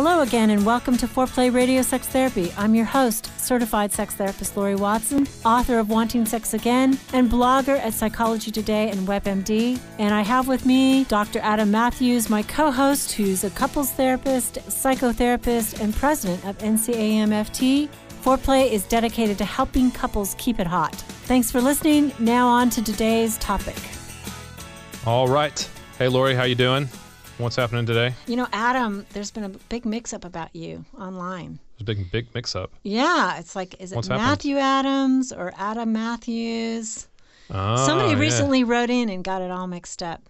Hello again, and welcome to Foreplay Radio Sex Therapy. I'm your host, certified sex therapist Laurie Watson, author of Wanting Sex Again, and blogger at Psychology Today and WebMD. And I have with me Dr. Adam Mathews, my co-host, who's a couples therapist, psychotherapist, and president of NCAMFT. Foreplay is dedicated to helping couples keep it hot. Thanks for listening. Now on to today's topic. All right. Hey, Laurie, how you doing? What's happening today? You know, Adam, there's been a big mix-up about you online. There's a big mix-up. Yeah, it's like, is it Matthew Adams or Adam Mathews? Somebody recently wrote in and got it all mixed up.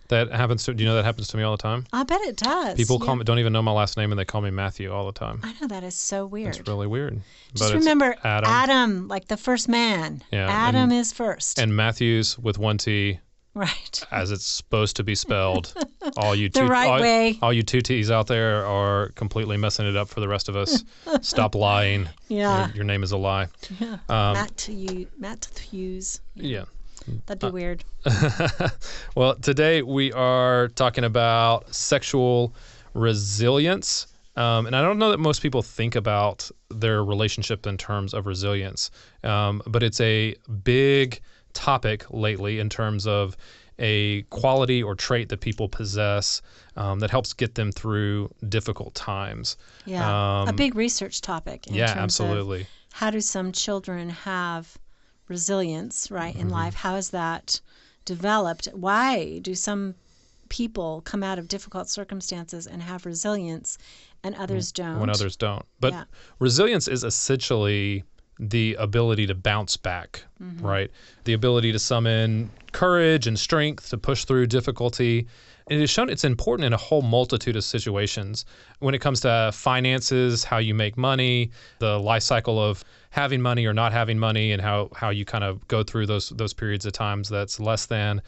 That happens to, do you know that happens to me all the time? I bet it does. People call me, don't even know my last name, and they call me Matthew all the time. I know, that is so weird. It's really weird. Just remember Adam, like the first man. Yeah, Adam is first. And Mathews with one T. Right. As it's supposed to be spelled. All you way. All you two T's out there are completely messing it up for the rest of us. Stop lying. Yeah. Your name is a lie. Yeah. Mathews. Yeah. That'd be weird. Well, today we are talking about sexual resilience. And I don't know that most people think about their relationship in terms of resilience. But it's a big topic lately in terms of a quality or trait that people possess that helps get them through difficult times. Yeah, a big research topic. In terms absolutely. Of how do some children have resilience, right, in life? How is that developed? Why do some people come out of difficult circumstances and have resilience and others don't? When others don't. But resilience is essentially the ability to bounce back, right? The ability to summon courage and strength to push through difficulty. And it is shown it's important in a whole multitude of situations. When it comes to finances, how you make money, the life cycle of having money or not having money, and how you kind of go through those periods of times that's less than.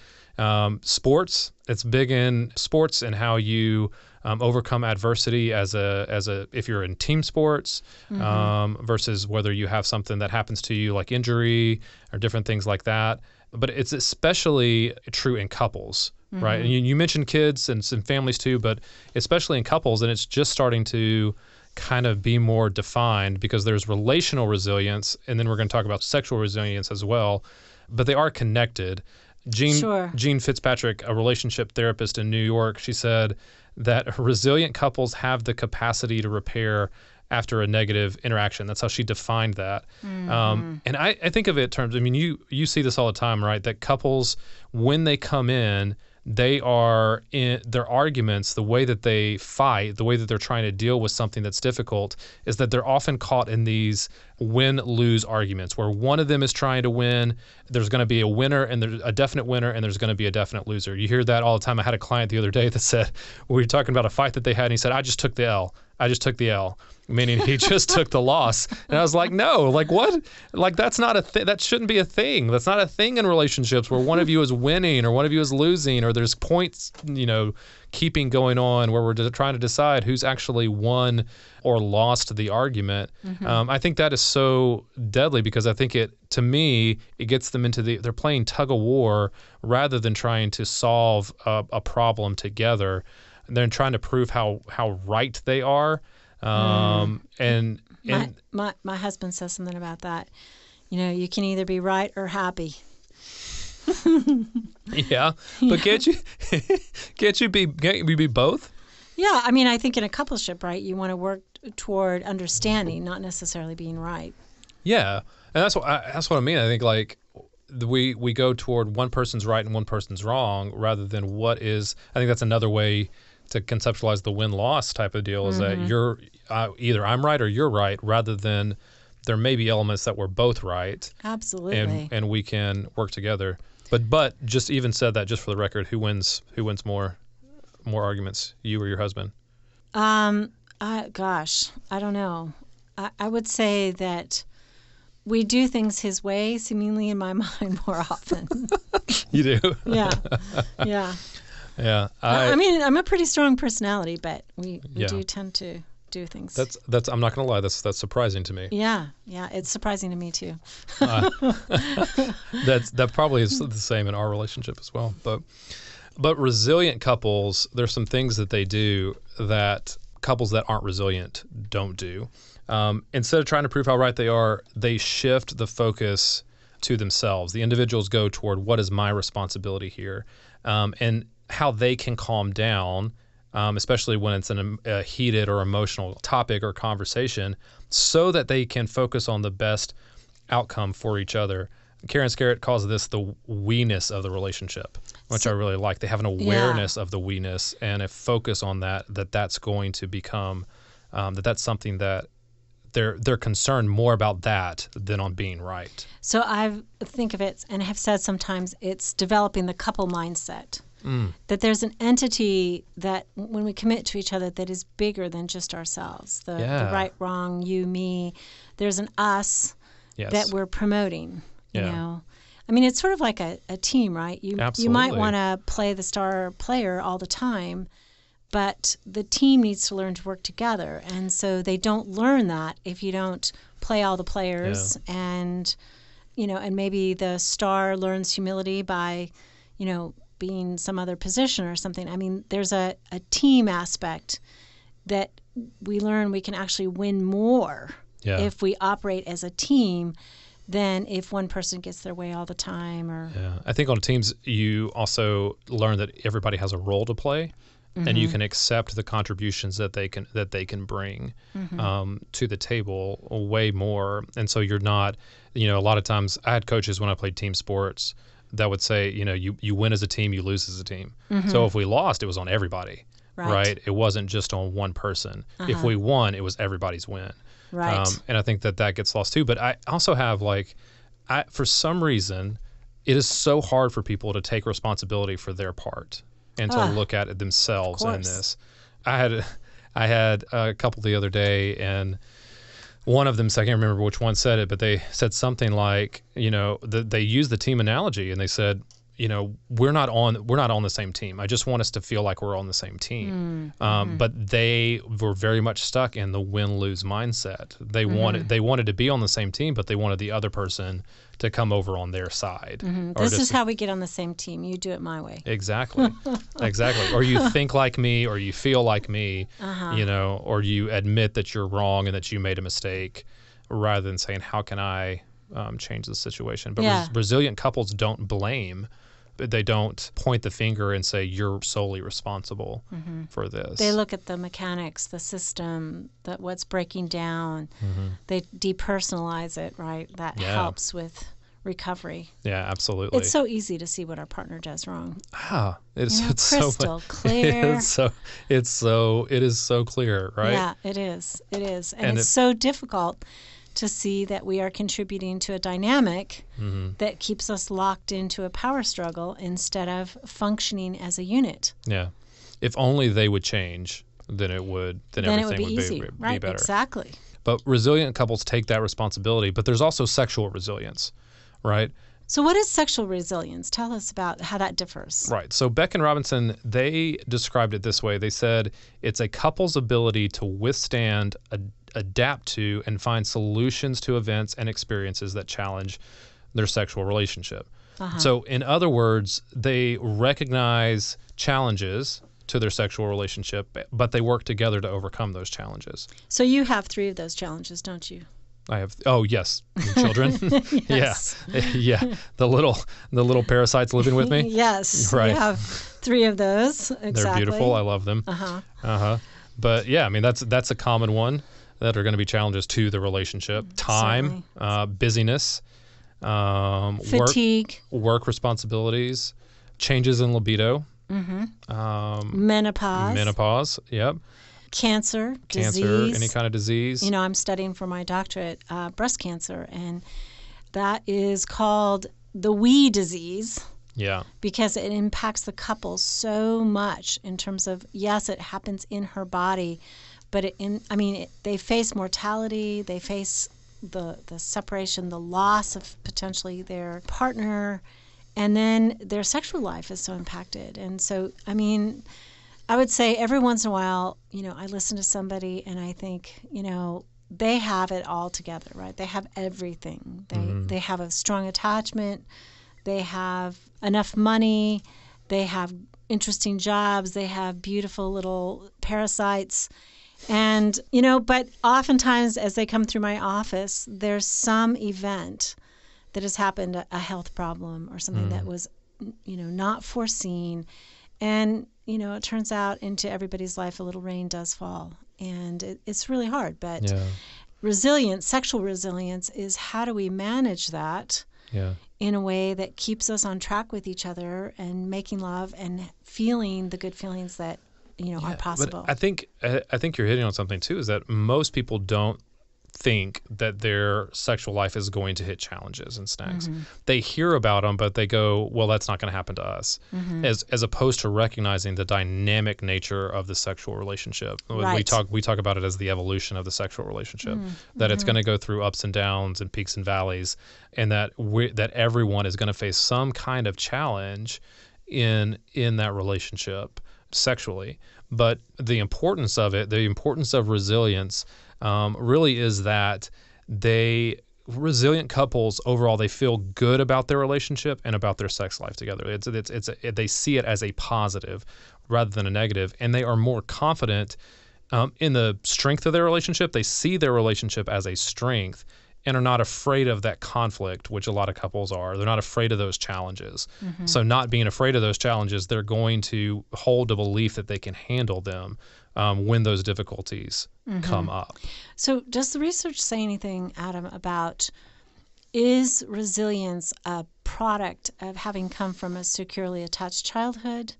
Sports, it's big in sports and how you overcome adversity as a if you're in team sports versus whether you have something that happens to you like injury or different things like that. But it's especially true in couples, right? And you mentioned kids and some families too, but especially in couples, and it's just starting to kind of be more defined because there's relational resilience, and then we're going to talk about sexual resilience as well, but they are connected. Jean Fitzpatrick, a relationship therapist in New York, she said that resilient couples have the capacity to repair after a negative interaction. That's how she defined that. And I think of it in terms, I mean, you see this all the time, right? That couples, when they come in, they are in their arguments, the way that they fight, the way that they're trying to deal with something that's difficult is that they're often caught in these win-lose arguments where one of them is trying to win. There's going to be a winner and there's a definite winner and there's going to be a definite loser. You hear that all the time. I had a client the other day that said, we were talking about a fight that they had, and he said, I just took the L, meaning he just took the loss. And I was like, no, like what? Like that's not that shouldn't be a thing. That's not a thing in relationships where one of you is winning or one of you is losing or there's points, keeping going on where we're trying to decide who's actually won or lost the argument. I think that is so deadly because I think to me, it gets them into they're playing tug of war rather than trying to solve a problem together. They're trying to prove how right they are. And my husband says something about that. You can either be right or happy. Yeah, but can't you be both? Yeah, I mean, I think in a coupleship, right, you want to work toward understanding, not necessarily being right. Yeah, and that's what I mean. I think like we go toward one person's right and one person's wrong rather than what is. I think that's another way to conceptualize the win-loss type of deal is that you're either I'm right or you're right rather than there may be elements that we're both right. Absolutely. And we can work together. But just even said that just for the record, who wins more arguments, you or your husband? Gosh, I don't know. I would say that we do things his way, seemingly in my mind, more often. You do? Yeah. Yeah. I mean, I'm a pretty strong personality, but we do tend to do things. That's. I'm not going to lie. That's surprising to me. Yeah. It's surprising to me too. That probably is the same in our relationship as well. But resilient couples, there's some things that they do that couples that aren't resilient don't do. Instead of trying to prove how right they are, they shift the focus to themselves. The individuals go toward what is my responsibility here, and how they can calm down, especially when it's a heated or emotional topic or conversation, so that they can focus on the best outcome for each other. Karen Scarrett calls this the we-ness of the relationship, which I really like. They have an awareness of the we-ness and a focus on that's going to become, that's something that they're concerned more about that than on being right. So I think of it and have said sometimes it's developing the couple mindset. That there's an entity that when we commit to each other that is bigger than just ourselves. The right, wrong, you, me. There's an us that we're promoting. You know, I mean, it's sort of like a team, right? You might want to play the star player all the time, but the team needs to learn to work together. And so they don't learn that if you don't play all the players. And, and maybe the star learns humility by, being some other position or something. I mean, there's a team aspect that we learn we can actually win more if we operate as a team than if one person gets their way all the time. I think on teams you also learn that everybody has a role to play, and you can accept the contributions that they can bring to the table way more. And so you're not, a lot of times I had coaches when I played team sports that would say, you win as a team, you lose as a team. So if we lost, it was on everybody, right? It wasn't just on one person. If we won, it was everybody's win. Right. And I think that gets lost too. But I also have for some reason, it is so hard for people to take responsibility for their part and to look at it themselves in this. I had a couple the other day, and one of them, I can't remember which one said it, but they said something like, they used the team analogy, and they said, we're not on the same team. I just want us to feel like we're on the same team. But they were very much stuck in the win-lose mindset. They wanted to be on the same team, but they wanted the other person to come over on their side. This is how we get on the same team. You do it my way. Exactly. Exactly. Or you think like me, or you feel like me, or you admit that you're wrong and that you made a mistake, rather than saying, how can I change the situation? But resilient couples don't blame. They don't point the finger and say, you're solely responsible for this. They look at the mechanics, the system, what's breaking down. They depersonalize it, right? That helps with recovery. Yeah, absolutely. It's so easy to see what our partner does wrong. It's crystal clear. It is so clear, right? Yeah, it is. And it's so difficult to see that we are contributing to a dynamic that keeps us locked into a power struggle instead of functioning as a unit. Yeah. If only they would change, then everything would be easy. Right, be better. Exactly. But resilient couples take that responsibility, but there's also sexual resilience, right? So what is sexual resilience? Tell us about how that differs. Right. So Beck and Robinson, they described it this way. They said it's a couple's ability to withstand, adapt to, and find solutions to events and experiences that challenge their sexual relationship. So in other words, they recognize challenges to their sexual relationship, but they work together to overcome those challenges. So you have 3 of those challenges, don't you? I have. Oh yes, children. Yes. Yeah. The little parasites living with me. Yes. Right. You have 3 of those. Exactly. They're beautiful. I love them. But yeah, I mean that's a common one that are going to be challenges to the relationship. Time, busyness, fatigue, work responsibilities, changes in libido, menopause. Yep. Cancer, disease. Any kind of disease. I'm studying for my doctorate breast cancer, and that is called the we disease. Yeah. Because it impacts the couple so much in terms of, yes, it happens in her body, but they face mortality, they face the separation, the loss of potentially their partner, and then their sexual life is so impacted. And so, I would say every once in a while, I listen to somebody and I think, they have it all together, right? They have everything. They have a strong attachment. They have enough money. They have interesting jobs. They have beautiful little parasites. And, but oftentimes as they come through my office, there's some event that has happened, a health problem or something that was, not foreseen. And, it turns out into everybody's life, a little rain does fall. And it's really hard. But resilience, sexual resilience, is how do we manage that in a way that keeps us on track with each other and making love and feeling the good feelings that are possible. But I think you're hitting on something too, is that most people don't think that their sexual life is going to hit challenges and snags. They hear about them, but they go, well, that's not going to happen to us, as opposed to recognizing the dynamic nature of the sexual relationship. Right. We talk about it as the evolution of the sexual relationship, that it's going to go through ups and downs and peaks and valleys, and that that everyone is going to face some kind of challenge in that relationship sexually. But the importance of it, the importance of resilience, really is that resilient couples overall, they feel good about their relationship and about their sex life together. They see it as a positive rather than a negative, and they are more confident in the strength of their relationship. They see their relationship as a strength and are not afraid of that conflict, which a lot of couples are. They're not afraid of those challenges. So not being afraid of those challenges, they're going to hold the belief that they can handle them when those difficulties come up. So does the research say anything, Adam, about is resilience a product of having come from a securely attached childhood,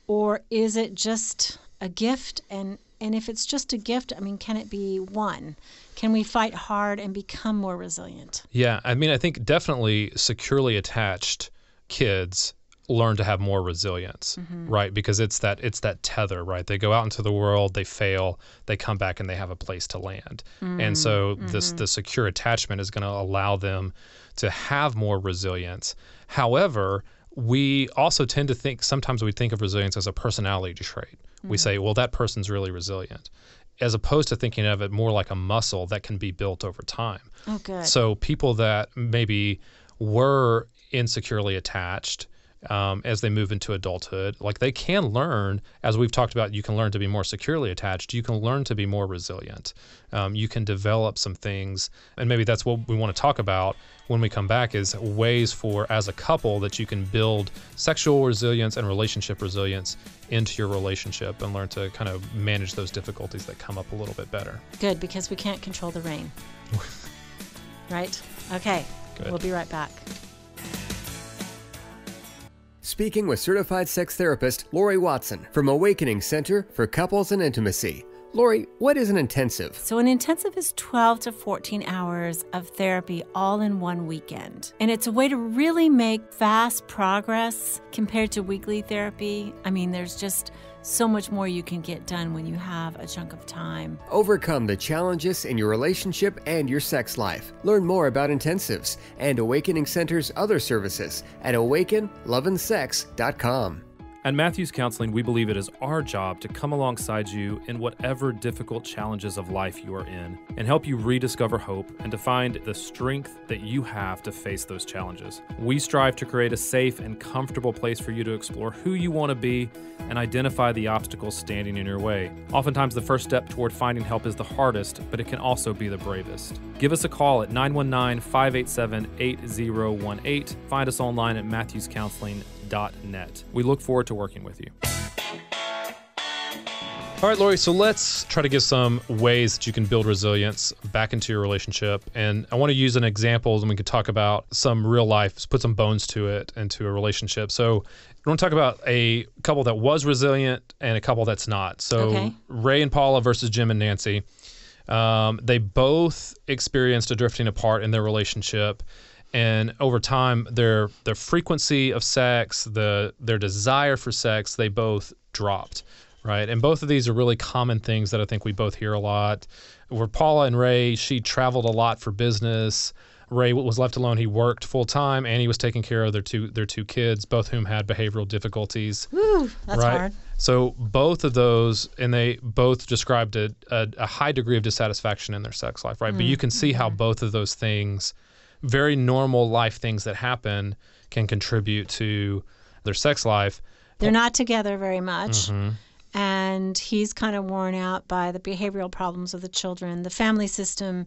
or is it just a gift? And if it's just a gift, can it be won? Can we fight hard and become more resilient? Yeah, I think definitely securely attached kids learn to have more resilience, right? Because it's that tether, right? They go out into the world, they fail, they come back and they have a place to land. And so the secure attachment is going to allow them to have more resilience. However, we also tend to sometimes we think of resilience as a personality trait. We say, well, that person's really resilient, as opposed to thinking of it more like a muscle that can be built over time. Oh, good. So people that maybe were insecurely attached as they move into adulthood, like they can learn, as we've talked about, you can learn to be more securely attached. You can learn to be more resilient. You can develop some things, and maybe that's what we want to talk about when we come back, is ways for, as a couple, that you can build sexual resilience and relationship resilience into your relationship and learn to kind of manage those difficulties that come up a little bit better. Good, because we can't control the rain. Right? Okay. Good. We'll be right back. Speaking with certified sex therapist Laurie Watson from Awakening Center for Couples and Intimacy. Laurie, what is an intensive? So an intensive is 12 to 14 hours of therapy all in one weekend. And it's a way to really make fast progress compared to weekly therapy. There's just so much more you can get done when you have a chunk of time. Overcome the challenges in your relationship and your sex life. Learn more about intensives and Awakening Center's other services at awakenloveandsex.com. At Mathews Counseling, we believe it is our job to come alongside you in whatever difficult challenges of life you are in and help you rediscover hope and to find the strength that you have to face those challenges. We strive to create a safe and comfortable place for you to explore who you want to be and identify the obstacles standing in your way. Oftentimes, the first step toward finding help is the hardest, but it can also be the bravest. Give us a call at 919-587-8018. Find us online at MathewsCounseling.net. We look forward to working with you. All right, Laurie, so let's try to give some ways that you can build resilience back into your relationship. And I want to use an example, and we could talk about some real life, put some bones to it, into a relationship. So I want to talk about a couple that was resilient and a couple that's not. So Ray and Paula versus Jim and Nancy. They both experienced a drifting apart in their relationship. And over time, their frequency of sex, their desire for sex, they both dropped, right? And both of these are really common things that I think we both hear a lot. Where Paula and Ray, she traveled a lot for business. Ray was left alone. He worked full time, and he was taking care of their two kids, both whom had behavioral difficulties. Woo, that's hard. So both of those, and they both described a high degree of dissatisfaction in their sex life, right? But you can see how both of those things, very normal life things that happen, can contribute to their sex life. They're not together very much. and he's kind of worn out by the behavioral problems of the children. The family system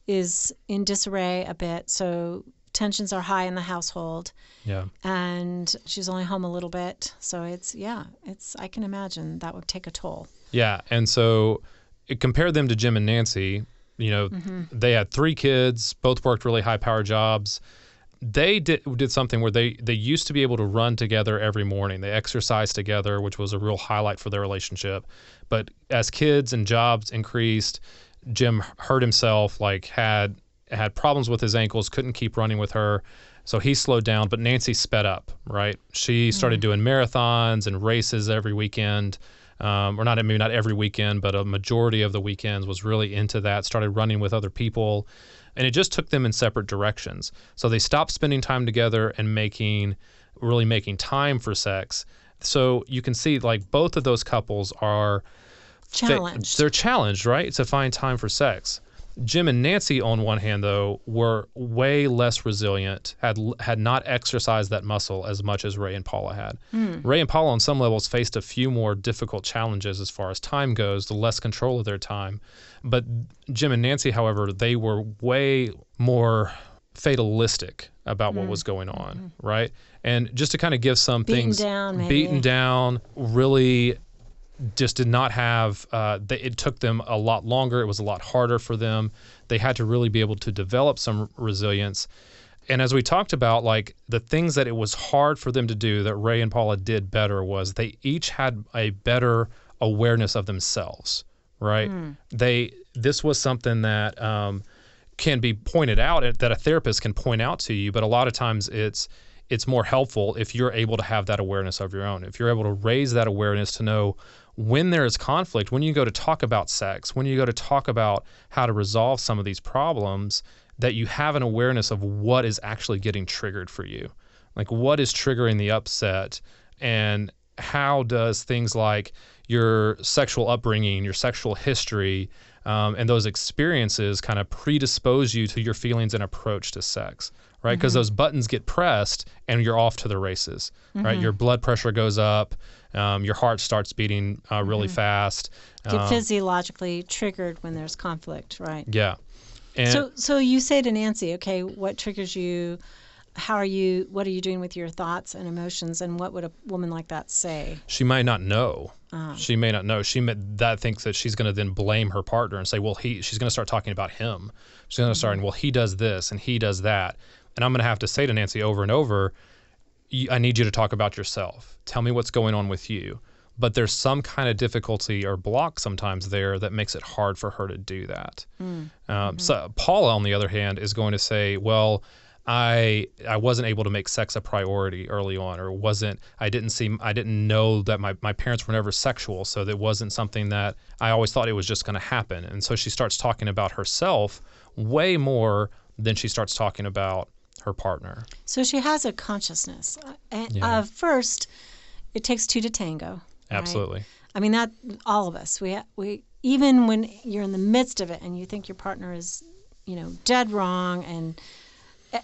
is in disarray a bit, so tensions are high in the household. Yeah. And she's only home a little bit. So I can imagine that would take a toll. Yeah. And so compare them to Jim and Nancy. They had 3 kids, both worked really high-powered jobs. They did something where they used to be able to run together every morning. They exercised together, which was a real highlight for their relationship. But as kids and jobs increased, Jim hurt himself, had problems with his ankles, couldn't keep running with her. So he slowed down, but Nancy sped up, right? She started doing marathons and races every weekend. Maybe not every weekend, but a majority of the weekends was really into that, started running with other people. And it just took them in separate directions. So they stopped spending time together and really making time for sex. So you can see both of those couples are challenged. They're challenged, right, to find time for sex. Jim and Nancy, on one hand, though, were way less resilient, had not exercised that muscle as much as Ray and Paula had. Ray and Paula, on some levels, faced a few more difficult challenges as far as time goes, the less control of their time. But Jim and Nancy, however, they were way more fatalistic about what was going on, right? And just to kind of give some things... Beaten down, really... just did not have, it took them a lot longer. It was a lot harder for them. They had to really be able to develop some resilience. And as we talked about, the things that it was hard for them to do that Ray and Paula did better was they each had a better awareness of themselves, right? This was something that can be pointed out, that a therapist can point out to you, but a lot of times it's more helpful if you're able to have that awareness of your own, if you're able to raise that awareness to know when there is conflict, when you go to talk about sex, when you go to talk about how to resolve some of these problems, that you have an awareness of what is actually getting triggered for you. What is triggering the upset, and how does things like your sexual upbringing, your sexual history, and those experiences kind of predispose you to your feelings and approach to sex, right? Because those buttons get pressed and you're off to the races, right? Your blood pressure goes up, your heart starts beating really fast. Get physiologically triggered when there's conflict, right? Yeah. And so you say to Nancy, okay, what triggers you? What are you doing with your thoughts and emotions, and what would a woman like that say? She might not know. She may not know. That thinks that she's going to then blame her partner and say, well, she's going to start talking about him. She's going to start, well, he does this and he does that. And I'm going to have to say to Nancy over and over, I need you to talk about yourself. Tell me what's going on with you. But there's some kind of difficulty or block sometimes there that makes it hard for her to do that. So Paula, on the other hand, is going to say, well, I wasn't able to make sex a priority early on, or I didn't know that my parents were never sexual, so that wasn't something that I always thought it was just going to happen. And so she starts talking about herself way more than she starts talking about her partner. So she has a consciousness. First, it takes 2 to tango. Absolutely. Right? I mean, that all of us. We even when you're in the midst of it and you think your partner is, dead wrong and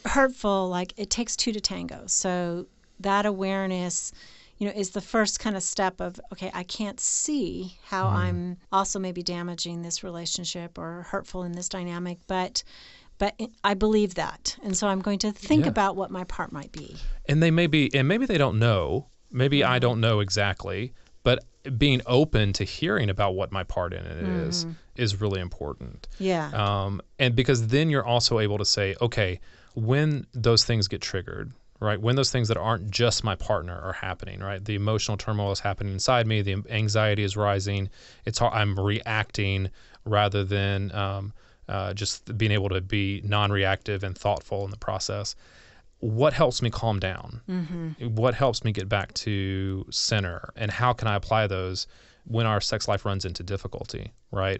hurtful, it takes 2 to tango. So that awareness, is the first kind of step of, okay, I can't see how I'm also maybe damaging this relationship or hurtful in this dynamic, but I believe that. And so I'm going to think about what my part might be. And maybe they don't know. Maybe I don't know exactly, but being open to hearing about what my part in it is really important. Yeah. And because then you're also able to say, okay, when those things get triggered, right? When those things that aren't just my partner are happening, right? The emotional turmoil is happening inside me. The anxiety is rising. I'm reacting rather than just being able to be non-reactive and thoughtful in the process. What helps me calm down? What helps me get back to center? And how can I apply those when our sex life runs into difficulty, right?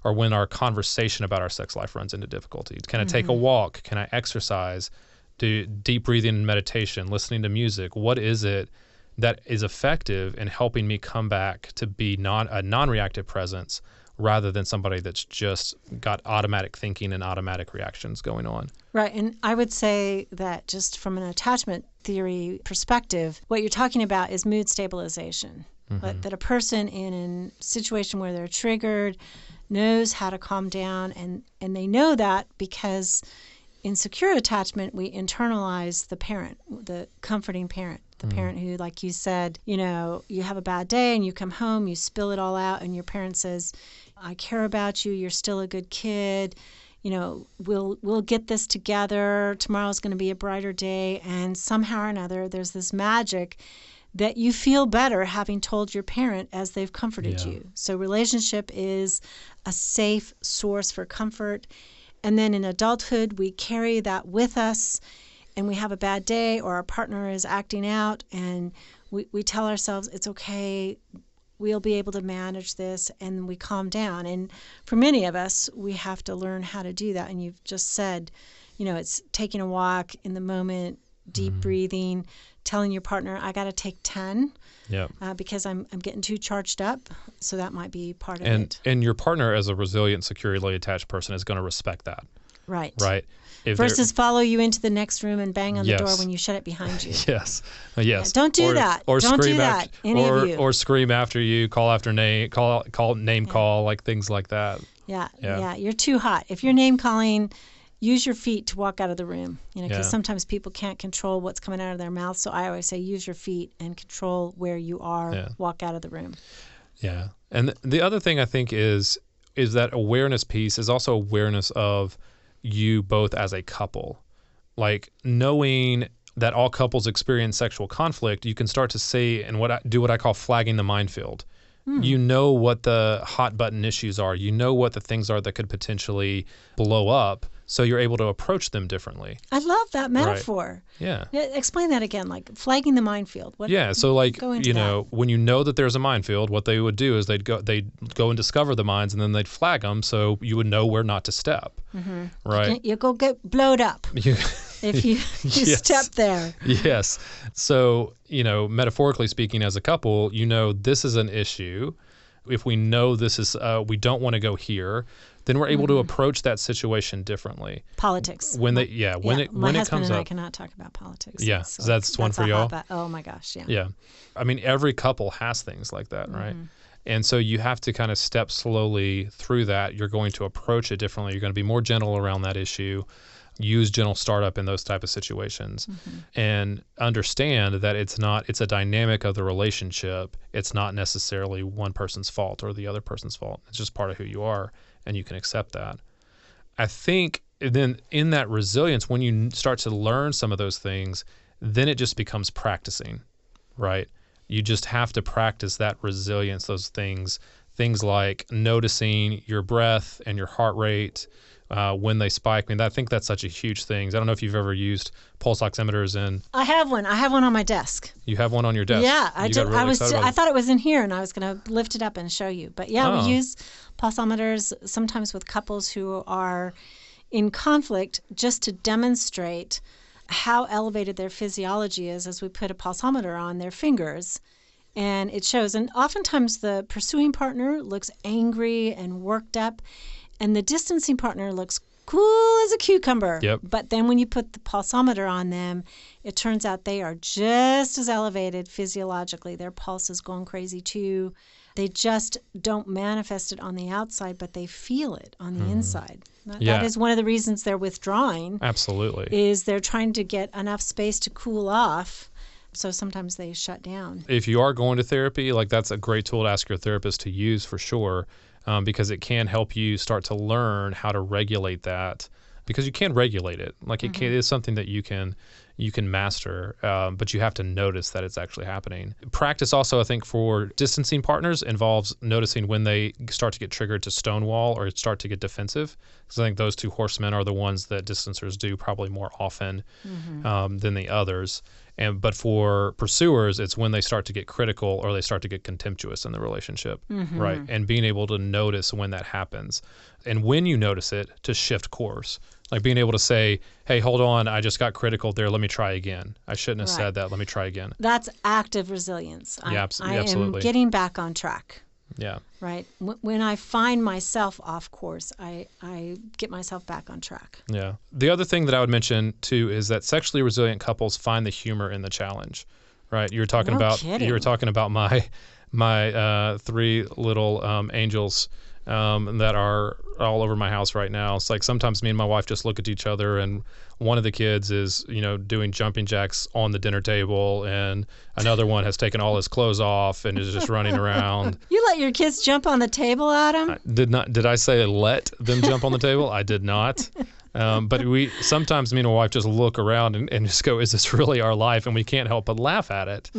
Or when our conversation about our sex life runs into difficulty? Can I take a walk? Can I exercise? Do deep breathing and meditation, listening to music? What is it that is effective in helping me come back to be a non-reactive presence rather than somebody that's just got automatic thinking and automatic reactions going on? Right. And I would say that just from an attachment theory perspective, what you're talking about is mood stabilization. but that a person in a situation where they're triggered knows how to calm down, and they know that because in secure attachment, we internalize the parent, the comforting parent, the parent who, like you said, you have a bad day and you come home, you spill it all out, and your parent says, I care about you, you're still a good kid, we'll get this together, tomorrow's going to be a brighter day, and somehow or another, there's this magic that you feel better having told your parent as they've comforted you. So relationship is a safe source for comfort. And then in adulthood, we carry that with us, and we have a bad day or our partner is acting out, and we tell ourselves it's okay, we'll be able to manage this, and we calm down. And for many of us, we have to learn how to do that. And you've just said, it's taking a walk in the moment, deep breathing, telling your partner, I got to take 10 because I'm getting too charged up. So that might be part of it. And your partner, as a resilient, securely attached person, is going to respect that. Right. Versus follow you into the next room and bang on the door when you shut it behind you. Yes. Yeah, don't do that. Or don't scream do that. Any of you. Or scream after you, call after name, call like things like that. Yeah. You're too hot. If you're name calling, use your feet to walk out of the room, because sometimes people can't control what's coming out of their mouth. So I always say use your feet and control where you are, walk out of the room. Yeah. And the other thing I think is that awareness piece is also awareness of you both as a couple. Like knowing that all couples experience sexual conflict, you can start to see and what I call flagging the minefield. You know what the hot button issues are. You know what the things are that could potentially blow up. So you're able to approach them differently. I love that metaphor. Right. Yeah. Explain that again, like flagging the minefield. So like, when you know that there's a minefield, what they would do is they'd go and discover the mines, and then they'd flag them so you would know where not to step. Right? You go get blowed up if you step there. Yes. So, metaphorically speaking, as a couple, this is an issue. If we know this is, we don't want to go here, then we're able to approach that situation differently. Politics. When it husband comes and up, I cannot talk about politics. Yeah, so that's one for y'all. Oh my gosh, yeah. Yeah, I mean every couple has things like that, right? And so you have to kind of step slowly through that. You're going to approach it differently. You're going to be more gentle around that issue. Use gentle startup in those type of situations, and understand that it's a dynamic of the relationship. It's not necessarily one person's fault or the other person's fault. It's just part of who you are, and you can accept that. I think then in that resilience, when you start to learn some of those things, then it just becomes practicing, right? You just have to practice that resilience, those things like noticing your breath and your heart rate, when they spike. I think that's such a huge thing. I don't know if you've ever used pulse oximeters. I have one. I have one on my desk. You have one on your desk? Yeah, I did. Really I thought it was in here, and I was going to lift it up and show you. But we use pulsometers sometimes with couples who are in conflict, just to demonstrate how elevated their physiology is as we put a pulsometer on their fingers. And it shows. And oftentimes the pursuing partner looks angry and worked up, and the distancing partner looks cool as a cucumber. Yep. But then when you put the pulsometer on them, it turns out they are just as elevated physiologically. Their pulse is going crazy too. They just don't manifest it on the outside, but they feel it on the inside. That is one of the reasons they're withdrawing. Absolutely. Is they're trying to get enough space to cool off. So sometimes they shut down. If you are going to therapy, that's a great tool to ask your therapist to use for sure. Because it can help you start to learn how to regulate that, because you can regulate it. It is something that you can master, but you have to notice that it's actually happening. Practice also, I think, for distancing partners involves noticing when they start to get triggered to stonewall or start to get defensive. Because I think those two horsemen are the ones that distancers do probably more often than the others. But for pursuers, it's when they start to get critical or they start to get contemptuous in the relationship, right? And being able to notice when that happens. And when you notice it, to shift course. Like being able to say, hey, hold on, I just got critical there. Let me try again. I shouldn't have said that. Let me try again. That's active resilience. Absolutely. I am getting back on track. Yeah. Right. When I find myself off course, I get myself back on track. Yeah. The other thing that I would mention too is that sexually resilient couples find the humor in the challenge. Right. You were talking about kidding. You were talking about my my 3 little angels that are all over my house right now. It's like sometimes me and my wife just look at each other, and one of the kids is, doing jumping jacks on the dinner table, and another one has taken all his clothes off and is just running around. You let your kids jump on the table, Adam? Did I say let them jump on the table? I did not. But sometimes me and my wife just look around and just go, is this really our life? And we can't help but laugh at it,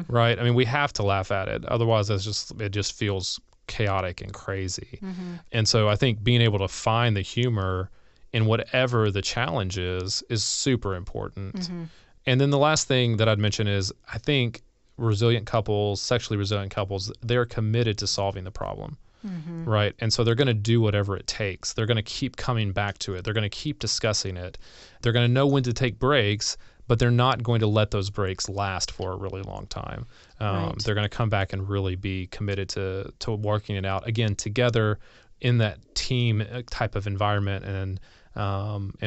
right? I mean, we have to laugh at it. Otherwise, it just feels chaotic and crazy. And so I think being able to find the humor in whatever the challenge is super important. And then the last thing that I'd mention is I think sexually resilient couples, they're committed to solving the problem. Right. And so they're going to do whatever it takes. They're going to keep coming back to it. They're going to keep discussing it. They're going to know when to take breaks, but they're not going to let those breaks last for a really long time. Right. They're going to come back and really be committed to working it out again together in that team type of environment, and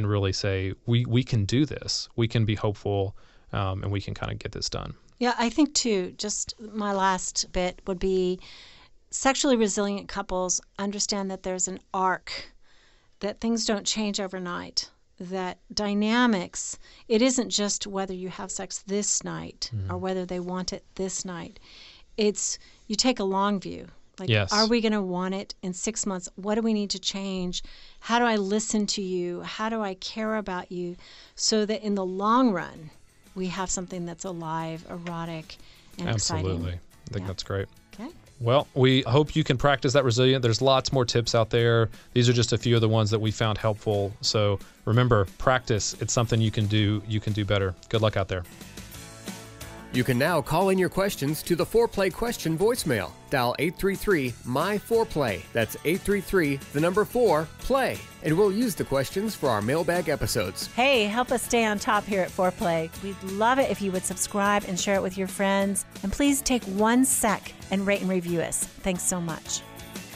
really say we can do this. We can be hopeful, and we can kind of get this done. Yeah, I think too. Just my last bit would be sexually resilient couples understand that there's an arc, that things don't change overnight, that dynamics, it isn't just whether you have sex this night or whether they want it this night. It's you take a long view. Like, yes. Are we going to want it in 6 months? What do we need to change? How do I listen to you? How do I care about you? So that in the long run, we have something that's alive, erotic, and exciting. Absolutely. I think that's great. Okay. Well, we hope you can practice that resilient. There's lots more tips out there. These are just a few of the ones that we found helpful. So remember, practice. It's something you can do. You can do better. Good luck out there. You can now call in your questions to the 4Play question voicemail. Dial 833-MY-4Play. That's 833-4-PLAY. And we'll use the questions for our mailbag episodes. Hey, help us stay on top here at 4Play. We'd love it if you would subscribe and share it with your friends. And please take 1 sec and rate and review us. Thanks so much.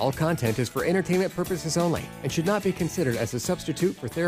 All content is for entertainment purposes only and should not be considered as a substitute for therapy.